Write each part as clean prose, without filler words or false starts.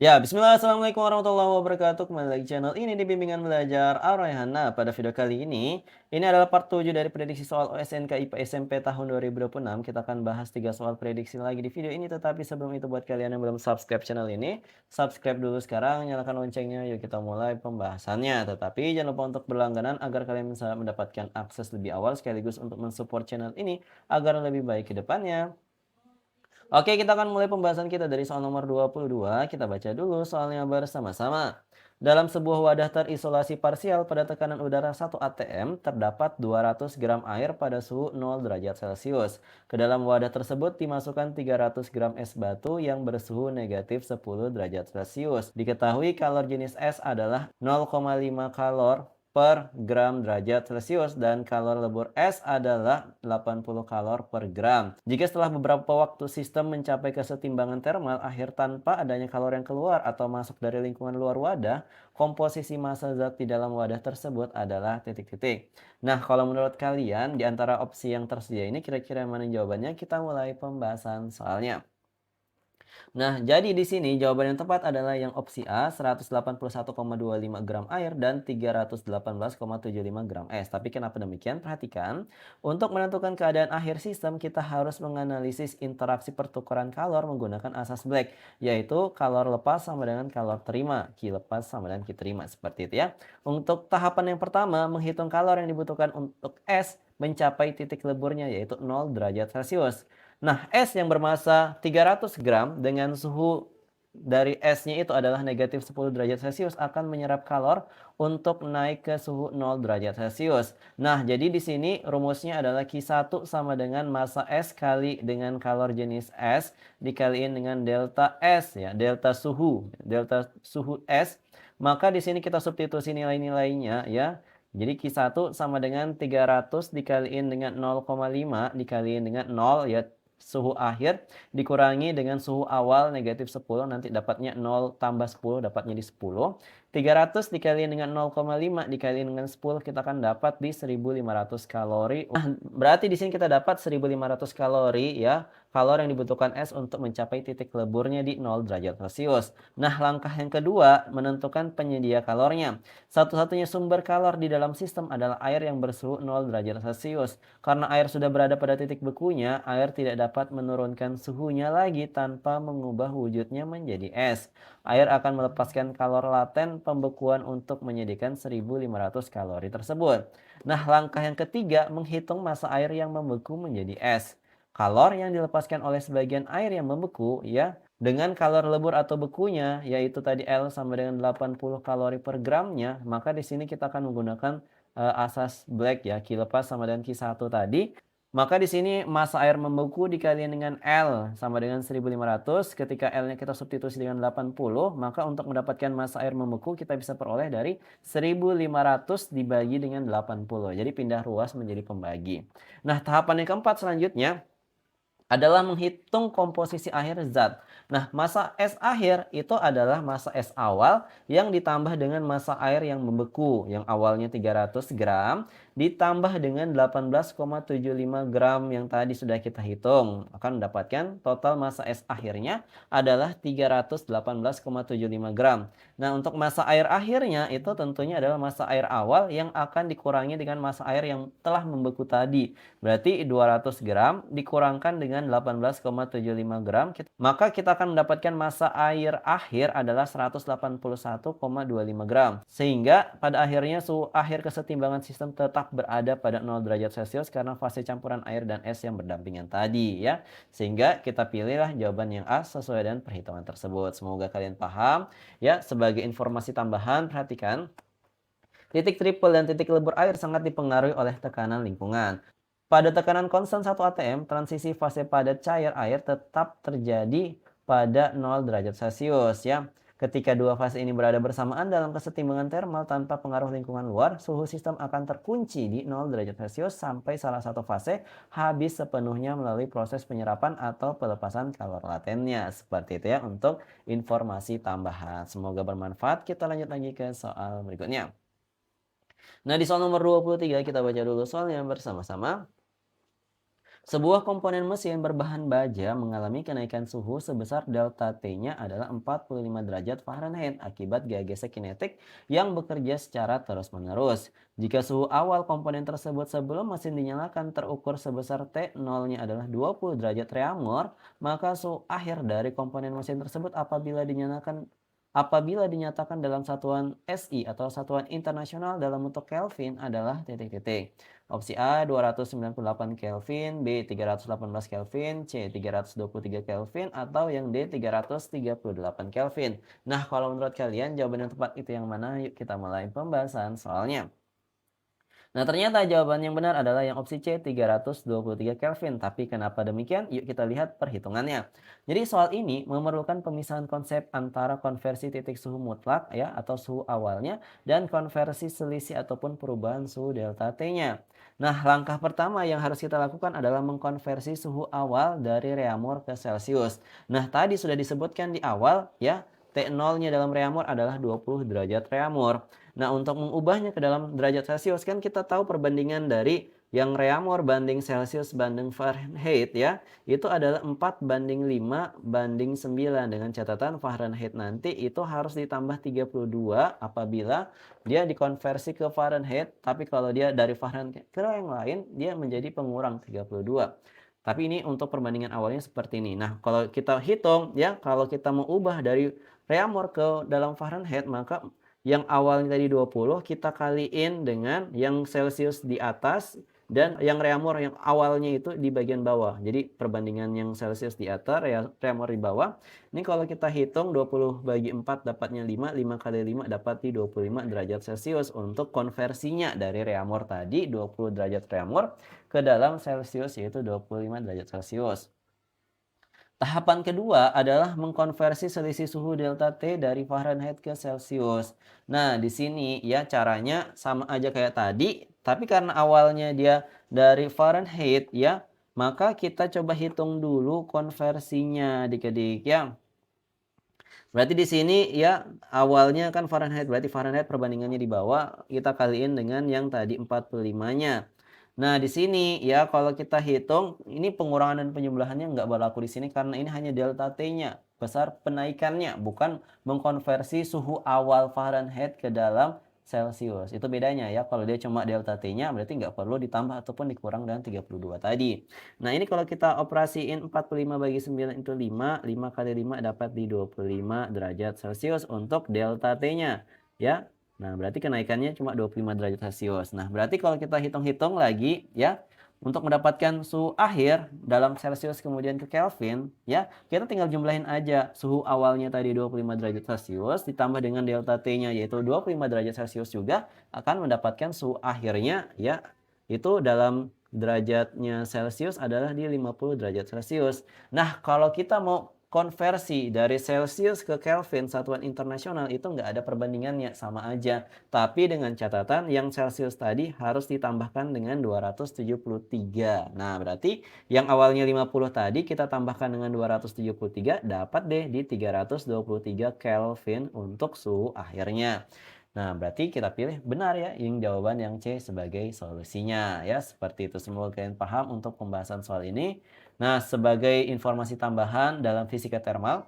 Ya, bismillah, assalamualaikum warahmatullahi wabarakatuh. Kembali lagi channel ini di Bimbingan Belajar Ar-Rayhan. Nah, pada video kali ini adalah part 7 dari prediksi soal OSNK IPA SMP tahun 2026. Kita akan bahas 3 soal prediksi lagi di video ini. Tetapi sebelum itu buat kalian yang belum subscribe channel ini, subscribe dulu sekarang, nyalakan loncengnya, yuk kita mulai pembahasannya. Tetapi jangan lupa untuk berlangganan agar kalian bisa mendapatkan akses lebih awal sekaligus untuk mensupport channel ini agar lebih baik ke depannya. Oke, kita akan mulai pembahasan kita dari soal nomor 22. Kita baca dulu soalnya bersama-sama. Dalam sebuah wadah terisolasi parsial pada tekanan udara 1 atm, terdapat 200 gram air pada suhu 0 derajat Celcius. Ke dalam wadah tersebut dimasukkan 300 gram es batu yang bersuhu negatif 10 derajat Celcius. Diketahui kalor jenis es adalah 0,5 kalor per gram derajat Celcius dan kalor lebur es adalah 80 kalor per gram. Jika setelah beberapa waktu sistem mencapai kesetimbangan termal akhir tanpa adanya kalor yang keluar atau masuk dari lingkungan luar wadah, komposisi massa zat di dalam wadah tersebut adalah titik-titik. Nah, kalau menurut kalian di antara opsi yang tersedia ini kira-kira mana jawabannya? Kita mulai pembahasan soalnya. Nah, jadi di sini jawaban yang tepat adalah yang opsi A, 181,25 gram air dan 318,75 gram es. Tapi kenapa demikian? Perhatikan, untuk menentukan keadaan akhir sistem, kita harus menganalisis interaksi pertukaran kalor menggunakan asas Black, yaitu kalor lepas sama dengan kalor terima, Q lepas sama dengan Q terima, seperti itu ya. Untuk tahapan yang pertama, menghitung kalor yang dibutuhkan untuk es mencapai titik leburnya, yaitu 0 derajat Celcius. Nah, es yang bermassa 300 gram dengan suhu dari esnya itu adalah negatif 10 derajat Celcius akan menyerap kalor untuk naik ke suhu 0 derajat Celcius. Nah, jadi di sini rumusnya adalah Q1 sama dengan massa es kali dengan kalor jenis es dikaliin dengan delta S ya, delta suhu es. Maka di sini kita substitusi nilai-nilainya ya. Jadi Q1 sama dengan 300 dikaliin dengan 0,5 dikaliin dengan 0 ya, suhu akhir dikurangi dengan suhu awal negatif 10, nanti dapatnya 0 tambah 10 dapatnya di 10. 300 dikaliin dengan 0,5 dikaliin dengan 10 kita akan dapat di 1500 kalori. Nah, berarti di sini kita dapat 1500 kalori ya, kalori yang dibutuhkan es untuk mencapai titik leburnya di 0 derajat Celcius. Nah, langkah yang kedua menentukan penyedia kalornya. Satu-satunya sumber kalor di dalam sistem adalah air yang bersuhu 0 derajat Celcius. Karena air sudah berada pada titik bekunya, air tidak dapat menurunkan suhunya lagi tanpa mengubah wujudnya menjadi es. Air akan melepaskan kalor laten pembekuan untuk menyediakan 1500 kalori tersebut. Nah, langkah yang ketiga menghitung massa air yang membeku menjadi es. Kalor yang dilepaskan oleh sebagian air yang membeku ya dengan kalor lebur atau bekunya yaitu tadi L sama dengan 80 kalori per gramnya, maka di sini kita akan menggunakan asas Black ya, Q lepas sama dengan Q1 tadi. Maka di sini massa air membeku dikalikan dengan L sama dengan 1500. Ketika L-nya kita substitusi dengan 80, maka untuk mendapatkan massa air membeku kita bisa peroleh dari 1500 dibagi dengan 80. Jadi pindah ruas menjadi pembagi. Nah, tahapan yang keempat selanjutnya adalah menghitung komposisi akhir zat. Nah, massa es akhir itu adalah massa es awal yang ditambah dengan massa air yang membeku, yang awalnya 300 gram, ditambah dengan 18,75 gram yang tadi sudah kita hitung. Akan mendapatkan total massa es akhirnya adalah 318,75 gram. Nah, untuk massa air akhirnya itu tentunya adalah massa air awal yang akan dikurangi dengan massa air yang telah membeku tadi. Berarti 200 gram dikurangkan dengan 18,75 gram, maka kita akan mendapatkan massa air akhir adalah 181,25 gram. Sehingga pada akhirnya suhu akhir kesetimbangan sistem tetap berada pada 0 derajat Celcius karena fase campuran air dan es yang berdampingan tadi ya. Sehingga kita pilihlah jawaban yang A sesuai dengan perhitungan tersebut. Semoga kalian paham ya. Sebagai informasi tambahan, perhatikan titik triple dan titik lebur air sangat dipengaruhi oleh tekanan lingkungan. Pada tekanan konstan 1 atm, transisi fase padat cair air tetap terjadi pada 0 derajat Celcius ya. Ketika dua fase ini berada bersamaan dalam kesetimbangan termal tanpa pengaruh lingkungan luar, suhu sistem akan terkunci di 0 derajat Celcius sampai salah satu fase habis sepenuhnya melalui proses penyerapan atau pelepasan kalor latennya. Seperti itu ya untuk informasi tambahan. Semoga bermanfaat. Kita lanjut lagi ke soal berikutnya. Nah, di soal nomor 23 kita baca dulu soalnya bersama-sama. Sebuah komponen mesin berbahan baja mengalami kenaikan suhu sebesar delta T-nya adalah 45 derajat Fahrenheit akibat gaya gesek kinetik yang bekerja secara terus-menerus. Jika suhu awal komponen tersebut sebelum mesin dinyalakan terukur sebesar T, 0-nya adalah 20 derajat reaumur, maka suhu akhir dari komponen mesin tersebut apabila dinyatakan dalam satuan SI atau satuan internasional dalam bentuk Kelvin adalah titik-titik. Opsi A 298 Kelvin, B 318 Kelvin, C 323 Kelvin, atau yang D 338 Kelvin. Nah, kalau menurut kalian jawaban yang tepat itu yang mana? Yuk kita mulai pembahasan soalnya. Nah, ternyata jawaban yang benar adalah yang opsi C 323 Kelvin. Tapi kenapa demikian? Yuk kita lihat perhitungannya. Jadi soal ini memerlukan pemisahan konsep antara konversi titik suhu mutlak ya atau suhu awalnya dan konversi selisih ataupun perubahan suhu delta T-nya. Nah, langkah pertama yang harus kita lakukan adalah mengkonversi suhu awal dari reaumur ke Celcius. Nah, tadi sudah disebutkan di awal ya, T0-nya dalam reaumur adalah 20 derajat reaumur. Nah, untuk mengubahnya ke dalam derajat Celcius kan kita tahu perbandingan dari yang reaumur banding Celcius banding Fahrenheit ya, itu adalah 4:5:9 dengan catatan Fahrenheit nanti itu harus ditambah 32 apabila dia dikonversi ke Fahrenheit, tapi kalau dia dari Fahrenheit ke yang lain dia menjadi pengurang 32. Tapi ini untuk perbandingan awalnya seperti ini. Nah, kalau kita hitung ya, kalau kita mau ubah dari reaumur ke dalam Fahrenheit maka yang awalnya tadi 20 kita kaliin dengan yang Celcius di atas dan yang reaumur yang awalnya itu di bagian bawah. Jadi perbandingan yang Celcius di atas, reaumur di bawah. Ini kalau kita hitung 20 bagi 4 dapatnya 5, 5 kali 5 dapat di 25 derajat Celcius untuk konversinya dari reaumur tadi 20 derajat reaumur ke dalam Celcius yaitu 25 derajat Celcius. Tahapan kedua adalah mengkonversi selisih suhu delta T dari Fahrenheit ke Celcius. Nah, di sini ya caranya sama aja kayak tadi, tapi karena awalnya dia dari Fahrenheit ya, maka kita coba hitung dulu konversinya adik-adik ya. Berarti di sini ya awalnya kan Fahrenheit, berarti Fahrenheit perbandingannya di bawah, kita kaliin dengan yang tadi 45-nya. Nah, di sini ya kalau kita hitung ini pengurangan dan penjumlahannya nggak berlaku di sini karena ini hanya delta T-nya, besar penaikannya, bukan mengkonversi suhu awal Fahrenheit ke dalam Celcius. Itu bedanya ya, kalau dia cuma delta T-nya berarti nggak perlu ditambah ataupun dikurang dengan 32 tadi. Nah, ini kalau kita operasiin 45 bagi 9 itu 5, 5 kali 5 dapat di 25 derajat Celcius untuk delta T-nya ya. Nah, berarti kenaikannya cuma 25 derajat Celcius. Nah, berarti kalau kita hitung-hitung lagi ya, untuk mendapatkan suhu akhir dalam Celcius kemudian ke Kelvin ya, kita tinggal jumlahin aja suhu awalnya tadi 25 derajat Celcius ditambah dengan delta T-nya yaitu 25 derajat Celcius juga akan mendapatkan suhu akhirnya ya, itu dalam derajatnya Celcius adalah di 50 derajat Celcius. Nah, kalau kita mau konversi dari Celcius ke Kelvin satuan internasional itu nggak ada perbandingannya, sama aja. Tapi dengan catatan yang Celcius tadi harus ditambahkan dengan 273. Nah, berarti yang awalnya 50 tadi kita tambahkan dengan 273 dapat deh di 323 Kelvin untuk suhu akhirnya. Nah, berarti kita pilih benar ya yang jawaban yang C sebagai solusinya ya. Seperti itu, semoga kalian paham untuk pembahasan soal ini. Nah, sebagai informasi tambahan dalam fisika termal,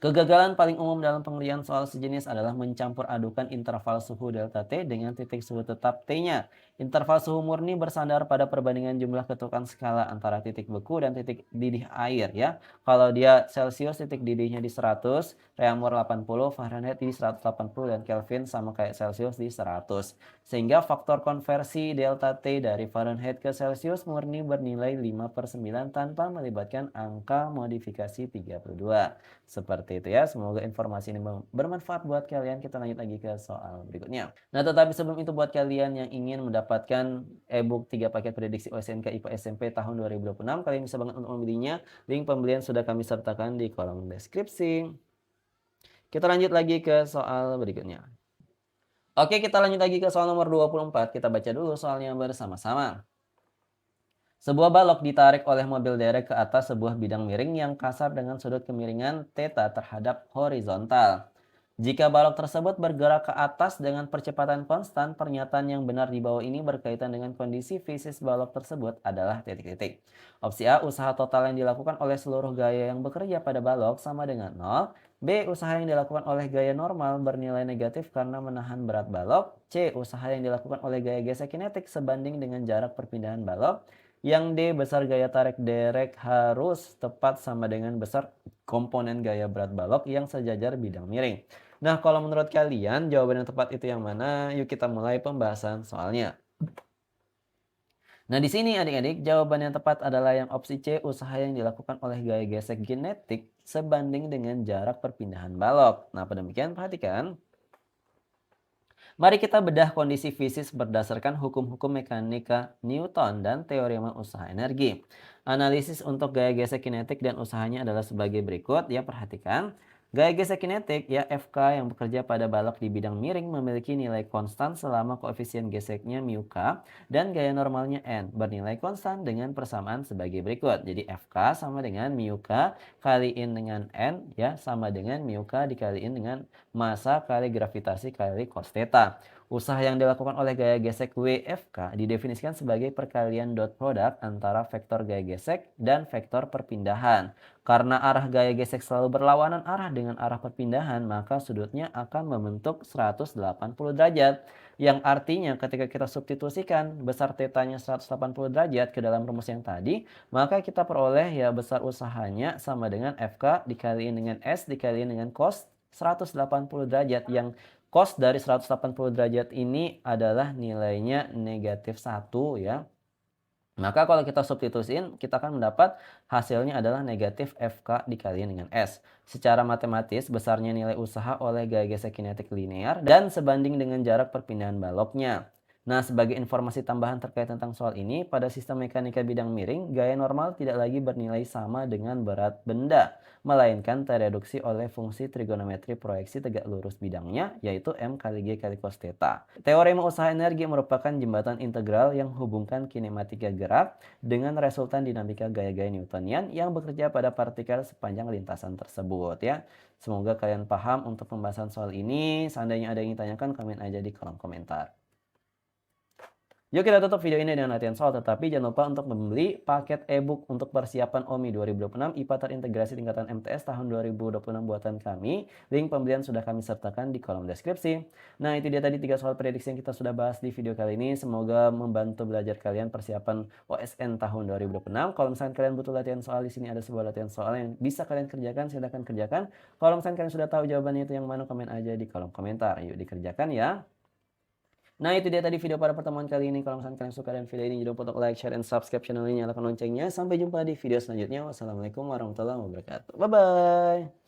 kegagalan paling umum dalam pengerjaan soal sejenis adalah mencampur adukan interval suhu delta T dengan titik suhu tetap T-nya. Interval suhu murni bersandar pada perbandingan jumlah ketukan skala antara titik beku dan titik didih air ya. Kalau dia Celcius titik didihnya di 100, reaumur 80, Fahrenheit di 180 dan Kelvin sama kayak Celcius di 100. Sehingga faktor konversi delta T dari Fahrenheit ke Celcius murni bernilai 5/9 tanpa melibatkan angka modifikasi 32. Seperti itu ya, semoga informasi ini bermanfaat buat kalian. Kita lanjut lagi ke soal berikutnya. Nah, tetapi sebelum itu buat kalian yang ingin mendapatkan e-book 3 paket prediksi OSNK IPA SMP tahun 2026, kalian bisa banget untuk membelinya. Link pembelian sudah kami sertakan di kolom deskripsi. Kita lanjut lagi ke soal berikutnya. Oke, kita lanjut lagi ke soal nomor 24. Kita baca dulu soalnya bersama-sama. Sebuah balok ditarik oleh mobil derek ke atas sebuah bidang miring yang kasar dengan sudut kemiringan θ terhadap horizontal. Jika balok tersebut bergerak ke atas dengan percepatan konstan, pernyataan yang benar di bawah ini berkaitan dengan kondisi fisis balok tersebut adalah titik-titik. Opsi A, usaha total yang dilakukan oleh seluruh gaya yang bekerja pada balok sama dengan 0. B, usaha yang dilakukan oleh gaya normal bernilai negatif karena menahan berat balok. C, usaha yang dilakukan oleh gaya gesek kinetik sebanding dengan jarak perpindahan balok. Yang D, besar gaya tarik derek harus tepat sama dengan besar komponen gaya berat balok yang sejajar bidang miring. Nah, kalau menurut kalian jawaban yang tepat itu yang mana? Yuk kita mulai pembahasan soalnya. Nah, di sini adik-adik, jawaban yang tepat adalah yang opsi C, usaha yang dilakukan oleh gaya gesek genetik sebanding dengan jarak perpindahan balok. Nah, pada demikian perhatikan. Mari kita bedah kondisi fisis berdasarkan hukum-hukum mekanika Newton dan teorema usaha energi. Analisis untuk gaya gesek kinetik dan usahanya adalah sebagai berikut. Ya, perhatikan. Gaya gesek kinetik, ya Fk yang bekerja pada balok di bidang miring memiliki nilai konstan selama koefisien geseknya mu k dan gaya normalnya n bernilai konstan dengan persamaan sebagai berikut. Jadi Fk sama dengan mu k kaliin dengan n ya sama dengan mu k dikaliin dengan massa kali gravitasi kali cos theta. Usaha yang dilakukan oleh gaya gesek WFK didefinisikan sebagai perkalian dot product antara vektor gaya gesek dan vektor perpindahan. Karena arah gaya gesek selalu berlawanan arah dengan arah perpindahan, maka sudutnya akan membentuk 180 derajat. Yang artinya ketika kita substitusikan besar tetanya 180 derajat ke dalam rumus yang tadi, maka kita peroleh ya besar usahanya sama dengan FK dikaliin dengan S dikaliin dengan cos 180 derajat yang cos dari 180 derajat ini adalah nilainya negatif 1 ya. Maka kalau kita substitusiin, kita akan mendapat hasilnya adalah negatif FK dikaliin dengan S. Secara matematis, besarnya nilai usaha oleh gaya gesek kinetik linear dan sebanding dengan jarak perpindahan baloknya. Nah, sebagai informasi tambahan terkait tentang soal ini, pada sistem mekanika bidang miring, gaya normal tidak lagi bernilai sama dengan berat benda, melainkan tereduksi oleh fungsi trigonometri proyeksi tegak lurus bidangnya, yaitu M kali G kali cos theta. Teorema usaha energi merupakan jembatan integral yang hubungkan kinematika gerak dengan resultan dinamika gaya-gaya Newtonian yang bekerja pada partikel sepanjang lintasan tersebut ya. Semoga kalian paham untuk pembahasan soal ini. Seandainya ada yang ditanyakan, komen aja di kolom komentar. Yuk kita tutup video ini dengan latihan soal, tetapi jangan lupa untuk membeli paket e-book untuk persiapan OMI 2026 IPA terintegrasi tingkatan MTS tahun 2026 buatan kami. Link pembelian sudah kami sertakan di kolom deskripsi. Nah, itu dia tadi 3 soal prediksi yang kita sudah bahas di video kali ini. Semoga membantu belajar kalian persiapan OSN tahun 2026. Kalau misalkan kalian butuh latihan soal, di sini ada sebuah latihan soal yang bisa kalian kerjakan, silahkan kerjakan. Kalau misalkan kalian sudah tahu jawabannya itu yang mana, komen aja di kolom komentar. Yuk dikerjakan ya. Nah, itu dia tadi video pada pertemuan kali ini. Kalau misalkan kalian suka dengan video ini, jangan lupa untuk like, share, dan subscribe channel ini. Nyalakan loncengnya. Sampai jumpa di video selanjutnya. Wassalamualaikum warahmatullahi wabarakatuh. Bye-bye.